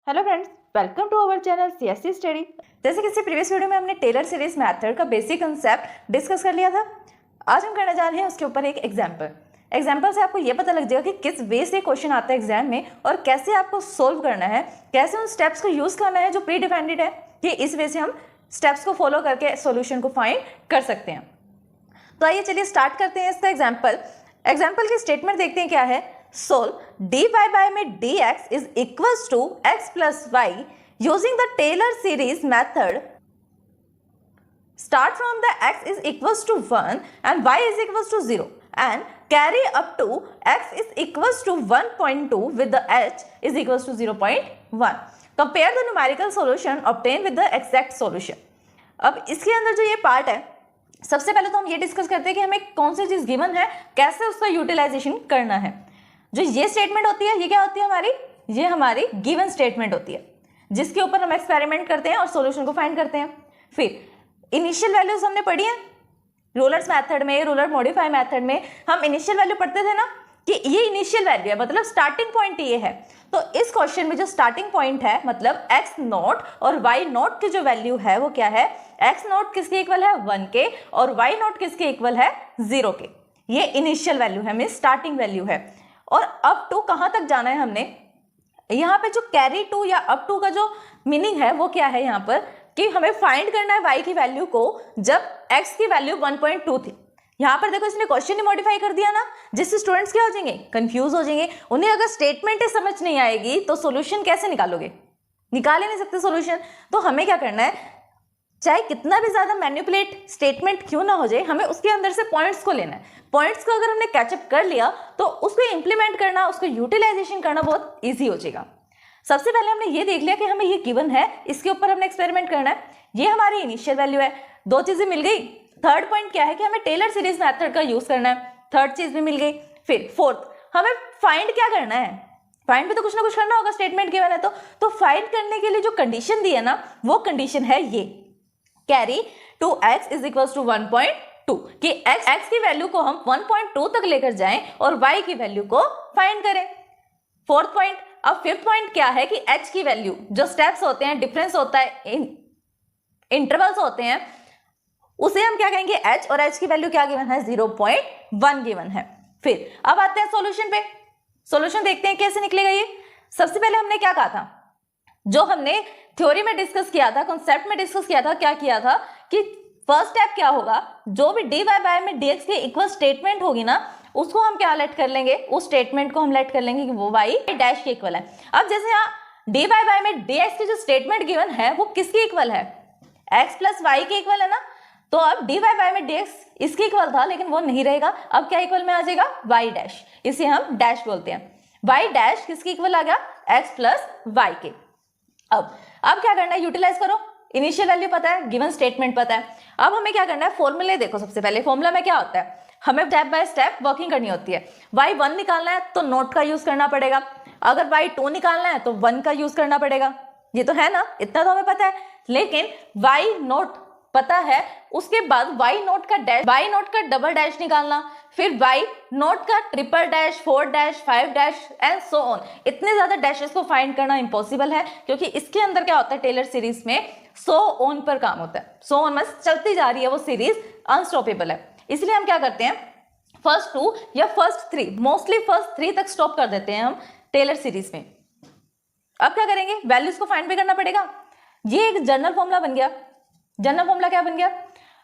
Hello friends, welcome to our channel CSC study. जैसे कि previous video में हमने टेलर सीरीज मेथड का बेसिक कंसेप्ट डिस्कस कर लिया था। आज हम करने जा रहे हैं उसके ऊपर एक एग्जाम्पल से आपको ये पता लग जाएगा कि किस वे से क्वेश्चन आता है एग्जाम में और कैसे आपको सोल्व करना है, कैसे उन स्टेप्स को यूज करना है जो प्री डिफाइंड है, कि इस वे से हम स्टेप्स को फॉलो करके सोल्यूशन को फाइंड कर सकते हैं। तो आइए चलिए स्टार्ट करते हैं इसका एग्जाम्पल की स्टेटमेंट देखते हैं क्या है। सोल्व dy by में dx is equals to x plus y using the Taylor series method. Start from the x is equals to 1 and y is equals to 0 and carry up to x is equals to 1.2 with the h is equals to 0.1. Compare the numerical solution obtained with the exact solution. अब इसके अंदर जो ये part है, सबसे पहले तो हम ये डिस्कस करते हैं कि हमें कौन सी चीज गिवन है, कैसे उसका यूटिलाइजेशन करना है। जो ये स्टेटमेंट होती है, ये क्या होती है ये हमारी गिवन स्टेटमेंट होती है, जिसके ऊपर हम एक्सपेरिमेंट करते हैं और सॉल्यूशन को फाइंड करते हैं। फिर इनिशियल वैल्यूज हमने पढ़ी है रूलर्स मेथड में, रूलर मॉडिफाई मेथड में हम इनिशियल वैल्यू पढ़ते थे ना, कि ये इनिशियल वैल्यू है, मतलब स्टार्टिंग पॉइंट ये है। तो इस क्वेश्चन में जो स्टार्टिंग पॉइंट है, मतलब एक्स नॉट और वाई नॉट की जो वैल्यू है वो क्या है, एक्स नॉट किसके इक्वल है 1 के और वाई नॉट किसके इक्वल है 0 के। ये इनिशियल वैल्यू है, मीन स्टार्टिंग वैल्यू है। और अप टू कहां तक जाना है हमने, यहाँ पे जो कैरी टू या अप टू का जो मीनिंग है वो क्या है यहाँ पर, कि हमें फाइंड करना है वाई की वैल्यू को जब एक्स की वैल्यू 1.2 थी। यहाँ पर देखो इसने क्वेश्चन ही मॉडिफाई कर दिया ना, जिससे स्टूडेंट्स क्या हो जाएंगे, कंफ्यूज हो जाएंगे। उन्हें अगर स्टेटमेंट ही समझ नहीं आएगी तो सॉल्यूशन कैसे निकालोगे, निकाल ही नहीं सकते सॉल्यूशन। तो हमें क्या करना है, चाहे कितना भी ज्यादा मैनिपुलेट स्टेटमेंट क्यों ना हो जाए, हमें उसके अंदर से पॉइंट्स को लेना है। पॉइंट्स को अगर हमने कैचअप कर लिया तो उसको इंप्लीमेंट करना, उसको यूटिलाइजेशन करना बहुत ईजी हो जाएगा। सबसे पहले हमने ये देख लिया कि हमें ये गिवन है, इसके ऊपर हमने एक्सपेरिमेंट करना है। ये हमारी इनिशियल वैल्यू है, दो चीजें मिल गई। थर्ड पॉइंट क्या है कि हमें टेलर सीरीज मेथड का यूज करना है, थर्ड चीज भी मिल गई। फिर फोर्थ हमें फाइंड क्या करना है, फाइंड भी तो कुछ ना कुछ करना होगा, स्टेटमेंट गिवन है तो फाइंड करने के लिए जो कंडीशन दी है ना, वो कंडीशन है ये, कैरी टू x इज इक्वल टू 1.2, कि x की वैल्यू को हम 1.2 तक लेकर जाएं और y की वैल्यू को फाइंड करें। Fourth point. अब फिफ्थ पॉइंट क्या है कि h की वैल्यू, जो स्टेप्स होते हैं, डिफरेंस होता है, इंटरवल्स होते हैं, उसे हम क्या कहेंगे h, और h की वैल्यू क्या गिवन है 0.1 गिवन है। फिर अब आते हैं सॉल्यूशन पे। सॉल्यूशन देखते हैं कैसे निकलेगा ये। सबसे पहले हमने क्या कहा था, जो हमने थ्योरी में डिस्कस किया था, कॉन्सेप्ट में डिस्कस किया था, क्या किया था कि फर्स्ट स्टेप क्या होगा, जो भी dy बाय में dx के इक्वल स्टेटमेंट होगी ना, उसको हम क्या लेट कर लेंगे, उस स्टेटमेंट को हम लेट कर लेंगे कि वो y डैश के इक्वल है। अब जैसे यहाँ dy बाय में dx की जो स्टेटमेंट गिवन है वो किसके इक्वल है, x प्लस वाई के इक्वल है ना। तो अब dy बाय में dx इसके इक्वल था, लेकिन वो नहीं रहेगा, अब क्या इक्वल में आ जाएगा y डैश, इसे हम डैश बोलते हैं। y डैश किसके इक्वल आ गया, x प्लस वाई के। अब क्या करना है, यूटिलाइज करो, इनिशियल वैल्यू पता है, गिवन स्टेटमेंट पता है। अब हमें क्या करना है, फॉर्मूले देखो। सबसे पहले फॉर्मूला में क्या होता है, हमें स्टेप बाय स्टेप वर्किंग करनी होती है। y1 निकालना है तो नोट का यूज करना पड़ेगा, अगर y2 निकालना है तो 1 का यूज करना पड़ेगा। ये तो है ना, इतना तो हमें पता है। लेकिन y नोट पता है, उसके बाद y नोट का डैश, y नोट का डबल डैश निकालना, फिर y नोट का triple dash, 4 dash, 5 dash and so on. इतने ज्यादा डैशेस को फाइंड करना इम्पॉसिबल है, क्योंकि इसके अंदर क्या होता है, टेलर सीरीज में सो ऑन पर काम होता है। सो ऑन में चलती जा रही है वो सीरीज, अनस्टॉपेबल है। इसलिए हम क्या करते हैं, फर्स्ट 2 या फर्स्ट 3, मोस्टली फर्स्ट 3 तक स्टॉप कर देते हैं हम टेलर सीरीज में। अब क्या करेंगे, वैल्यूज को फाइंड भी करना पड़ेगा। ये एक जनरल फॉर्मूला बन गया। जनरल फॉर्मूला क्या बन गया,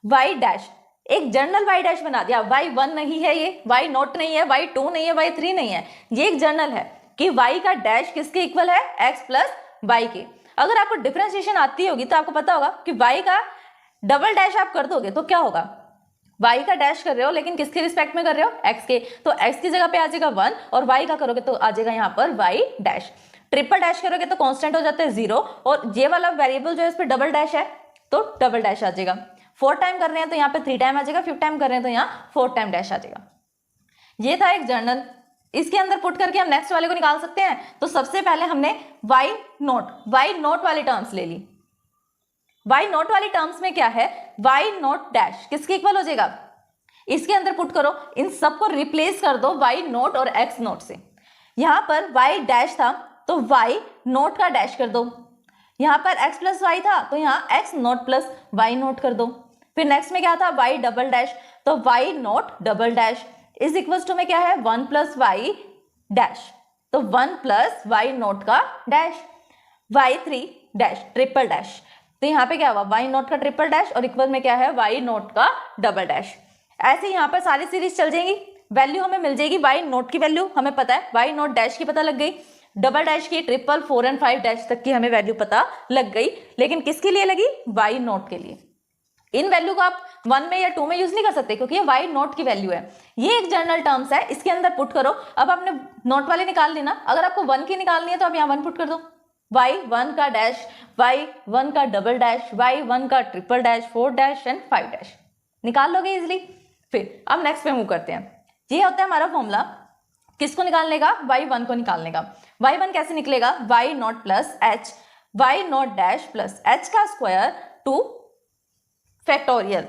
y डैश, एक जनरल y डैश बना दिया। y1 नहीं है, ये y नॉट नहीं है, y2 नहीं है, y3 नहीं है, ये एक जनरल है कि y का डैश किसके इक्वल है, x प्लस वाई के। अगर आपको डिफरेंशिएशन आती होगी तो आपको पता होगा कि y का डबल डैश आप कर दोगे तो क्या होगा, y का डैश कर रहे हो लेकिन किसके रिस्पेक्ट में कर रहे हो, x के, तो x की जगह पे आ जाएगा 1 और y का करोगे तो आ जाएगा यहाँ पर y डैश। ट्रिपल डैश करोगे तो कांस्टेंट हो जाता है 0, और ये वाला वेरिएबल जो है इस पर डबल डैश है तो डबल डैश आ जाएगा। 4 टाइम कर रहे हैं तो यहाँ पे 3 टाइम आ जाएगा, 5 टाइम कर रहे हैं तो यहाँ 4 टाइम डैश आ जाएगा। ये था एक जर्नल, इसके अंदर पुट करके हम नेक्स्ट वाले को निकाल सकते हैं। तो सबसे पहले हमने y नोट वाली टर्म्स ले ली। y नोट वाली टर्म्स में क्या है, y नोट डैश किसके इक्वल हो जाएगा, इसके अंदर पुट करो, इन सबको रिप्लेस कर दो y नोट और x नोट से। यहाँ पर y डैश था, तो y नोट का डैश कर दो। यहाँ पर x प्लस वाई था तो यहाँ x naught plus y naught कर दो। फिर नेक्स्ट में क्या था, y डबल डैश, तो y naught double dash is equal to में क्या है 1 प्लस वाई डैश, तो 1 प्लस वाई नोट का dash, y3 dash triple dash, तो यहाँ पे क्या हुआ y नोट का ट्रिपल डैश और इक्वल में क्या है y नोट का डबल डैश। ऐसे यहाँ पर सारी सीरीज चल जाएंगी, वैल्यू हमें मिल जाएगी y नोट की वैल्यू हमें पता है, y नोट डैश की पता लग गई, डबल डैश की, ट्रिपल, 4 एंड 5 डैश तक की हमें वैल्यू पता लग गई। लेकिन किसके लिए लगी, y नोट के लिए। इन वैल्यू को आप 1 में या 2 में यूज नहीं कर सकते क्योंकि ये y नोट की वैल्यू है, ये एक जनरल टर्म्स है, इसके अंदर पुट करो। अब आपने नोट वाले निकाल लेना, अगर आपको 1 की निकालनी है तो आप यहाँ 1 पुट कर दो, y1 का डैश, y1 का डबल डैश, y1 का triple dash, 4 dash and 5 dash निकाल लोगे इजिली। फिर अब नेक्स्ट पे मूव करते हैं, ये होता है हमारा फॉर्मूला किसको निकालने का, y1 को निकालने का। y1 कैसे निकलेगा, y not plus h, y not dash plus h का स्क्वायर टू फैक्टोरियल,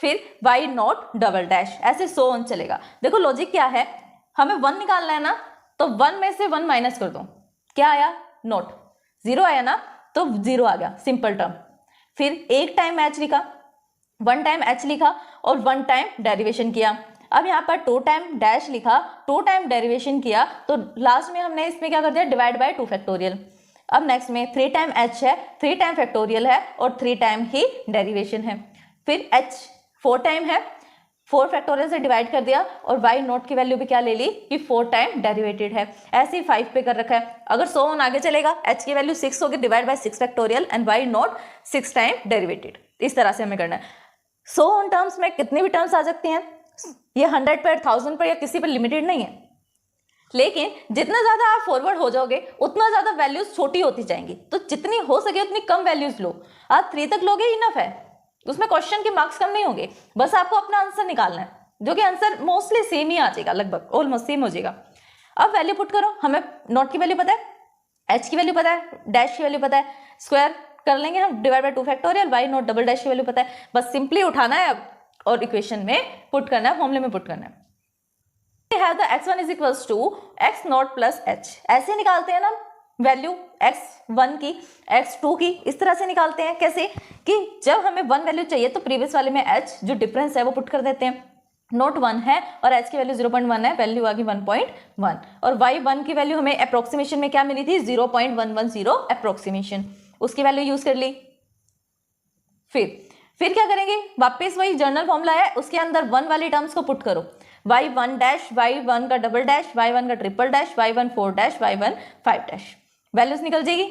फिर y नॉट डबल डैश, ऐसे सो ऑन चलेगा। देखो लॉजिक क्या है, हमें 1 निकालना है ना, तो 1 में से 1 माइनस कर दो, क्या आया, नोट, 0 आया ना, तो 0 आ गया, सिंपल टर्म। फिर एक टाइम h लिखा, 1 टाइम h लिखा और 1 टाइम डेरिवेशन किया। अब यहाँ पर 2 टाइम डैश लिखा, 2 टाइम डेरिवेशन किया, तो लास्ट में हमने इसमें क्या कर दिया, डिवाइड बाय 2 फैक्टोरियल। अब नेक्स्ट में 3 टाइम h है, 3 टाइम फैक्टोरियल है और 3 टाइम ही डेरिवेशन है। फिर h 4 टाइम है, 4 फैक्टोरियल से डिवाइड कर दिया और y नोट की वैल्यू भी क्या ले ली कि 4 टाइम डेरिवेटेड है, ऐसे ही 5 पे कर रखा है। अगर सो ऑन आगे चलेगा, h की वैल्यू 6 होगी, divide by 6 factorial and y note 6 time derivated. इस तरह से हमें करना है। सो ऑन टर्म्स में कितने भी टर्म्स आ सकते हैं, ये 100 पर, 1000 पर या किसी पर लिमिटेड नहीं है, लेकिन जितना ज्यादा आप फॉरवर्ड हो जाओगे उतना ज्यादा वैल्यूज छोटी होती जाएंगी, तो जितनी हो सके उतनी कम वैल्यूज लो। आप 3 तक लोगे इनफ है, उसमें क्वेश्चन के मार्क्स कम नहीं होंगे, बस आपको अपना आंसर निकालना है, जो कि आंसर मोस्टली सेम ही आ जाएगा, लगभग ऑलमोस्ट सेम हो जाएगा। अब वैल्यू पुट करो, हमें नोट की वैल्यू पता है, एच की वैल्यू पता है, डैश की वैल्यू पता है, स्क्वायर कर लेंगे हम, divide by 2 factorial, y naught double dash की वैल्यू पता है, बस सिंपली उठाना है और इक्वेशन में पुट करना है, फॉर्मूले में पुट करना है। have the x1 is equals to x not plus h, ऐसे निकालते हैं ना वैल्यू x1 की, x2 की, इस तरह से निकालते हैं। कैसे कि जब हमें 1 वैल्यू चाहिए तो प्रीवियस वाले में h जो डिफरेंस है वो पुट कर देते हैं, नोट 1 है और h की वैल्यू 0.1 है, वैल्यू आ गई 1.1 और y1 की वैल्यू हमें अप्रोक्सीमेशन में क्या मिली थी 0.110 अप्रोक्सीमेशन, उसकी वैल्यू यूज कर ली। फिर क्या करेंगे, वापस वही जर्नल फॉर्मूला है, उसके अंदर 1 वाली टर्म्स को पुट करो, y1 डैश, y1 का डबल डैश, y1 का triple dash, y1 4 dash, y1 5 dash, values निकल जाएगी।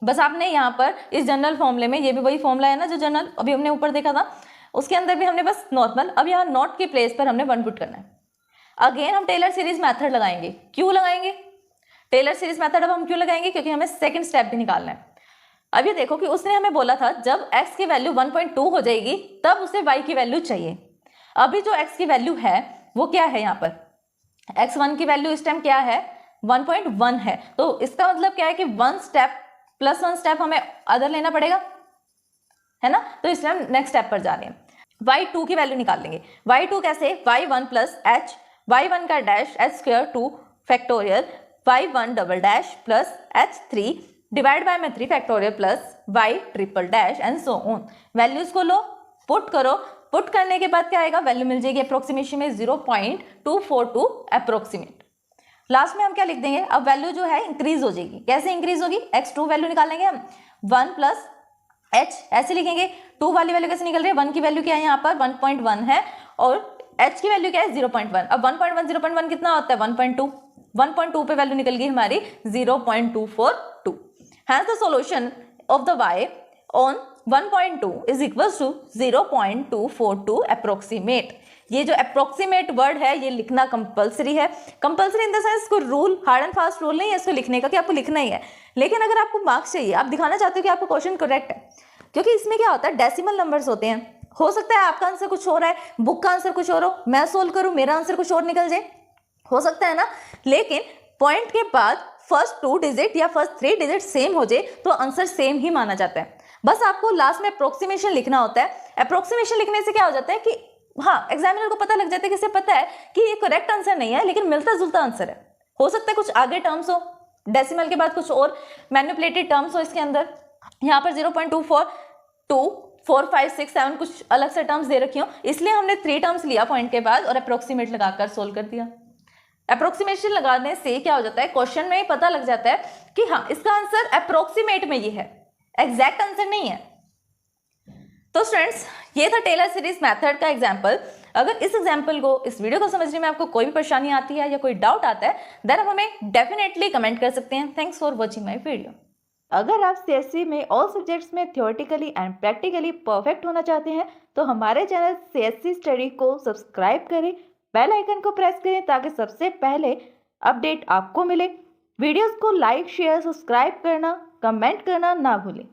बस आपने यहाँ पर इस जनरल फॉर्मूले में, ये भी वही फॉर्मूला है ना जो जनरल अभी हमने ऊपर देखा था, उसके अंदर भी हमने बस नॉर्मल, अब यहाँ नॉट की प्लेस पर हमने 1 पुट करना है। अगेन हम टेलर सीरीज मेथड लगाएंगे, क्यों लगाएंगे टेलर सीरीज मेथड, अब हम क्यों लगाएंगे, क्योंकि हमें सेकंड स्टेप भी निकालना है। अब ये देखो कि उसने हमें बोला था जब x की वैल्यू 1.2 हो जाएगी तब उसे y की वैल्यू चाहिए। अभी जो x की वैल्यू है वो क्या है, यहाँ पर x1 की वैल्यू इस टाइम क्या है 1.1 है, तो इसका मतलब क्या है कि 1 स्टेप प्लस 1 स्टेप हमें अदर लेना पड़ेगा, है ना, तो इसलिए हम नेक्स्ट स्टेप पर जा रहे हैं। y2 की वैल्यू निकाल लेंगे, y2 कैसे, y1 प्लस h, y1 का dash h square 2 factorial, y1 double dash plus h3 divide by में 3 factorial plus y triple dash and so on. Values को लो, पुट करो, पुट करने के बाद क्या आएगा, वैल्यू मिल जाएगी अप्रोक्सीमेशन में 0.242 अप्रोक्सीमेट। लास्ट में हम क्या लिख देंगे, अब वैल्यू जो है इंक्रीज हो जाएगी, कैसे इंक्रीज होगी, x2 वैल्यू निकालेंगे हम 1 प्लस h, ऐसे लिखेंगे। 2 वाली वैल्यू कैसे निकल रही है, 1 की वैल्यू क्या है यहाँ पर 1.1 है और h की वैल्यू क्या है 0.1, अब 1.1 0.1 कितना होता है 1.2, 1.2 पे वैल्यू निकल गई हमारी 0.242। Hence the solution of the y on 1.2 is equals to 0.242 approximate। ये जो अप्रोक्सीमेट वर्ड है ये लिखना कंपलसरी है, कंपलसरी इन द सेंस इसको rule, hard and fast rule नहीं है इसको लिखने का कि आपको लिखना ही है, लेकिन अगर आपको मार्क्स चाहिए, आप दिखाना चाहते हो कि आपका क्वेश्चन करेक्ट है, क्योंकि इसमें क्या होता है डेसिमल नंबर्स होते हैं, हो सकता है आपका आंसर कुछ हो रहा है, बुक का आंसर कुछ और हो, मैं सोल्व करूँ मेरा आंसर कुछ और निकल जाए, हो सकता है ना, लेकिन पॉइंट के बाद फर्स्ट 2 डिजिट या फर्स्ट 3 डिजिट सेम हो जाए तो आंसर सेम ही माना जाता है। बस आपको लास्ट में अप्रोक्सीमेशन लिखना होता है। अप्रोक्सीमेशन लिखने से क्या हो जाता है कि हाँ एग्जामिनर को पता लग जाता है कि इसे पता है कि ये करेक्ट आंसर नहीं है लेकिन मिलता जुलता आंसर है, हो सकता है कुछ आगे टर्म्स हो, डेसिमल के बाद कुछ और मैनिपुलेटेड टर्म्स हो इसके अंदर। यहाँ पर 0.24, 2, 4, 5, 6, 7 कुछ अलग से टर्म्स दे रखी हो, इसलिए हमने 3 टर्म्स लिया पॉइंट के बाद और अप्रोक्सीमेट लगाकर सोल्व कर दिया। अप्रोक्सीमेशन लगाने से क्या हो जाता है, क्वेश्चन में ही पता लग जाता है कि हाँ इसका आंसर अप्रोक्सीमेट में ये है, एग्जैक्ट आंसर नहीं है। तो स्टूडेंट्स ये था टेलर सीरीज मेथड का एग्जाम्पल। अगर इस एग्जाम्पल को, इस वीडियो को समझने में आपको कोई भी परेशानी आती है या कोई डाउट आता है, देन आप हमें डेफिनेटली कमेंट कर सकते हैं। Thanks for watching my video. अगर आप CSC में ऑल सब्जेक्ट्स में थ्योरेटिकली एंड प्रैक्टिकली परफेक्ट होना चाहते हैं तो हमारे चैनल CSC स्टडी को सब्सक्राइब करें, बेल आइकन को प्रेस करें ताकि सबसे पहले अपडेट आपको मिले। वीडियोस को लाइक, शेयर, सब्सक्राइब करना, कमेंट करना ना भूलें।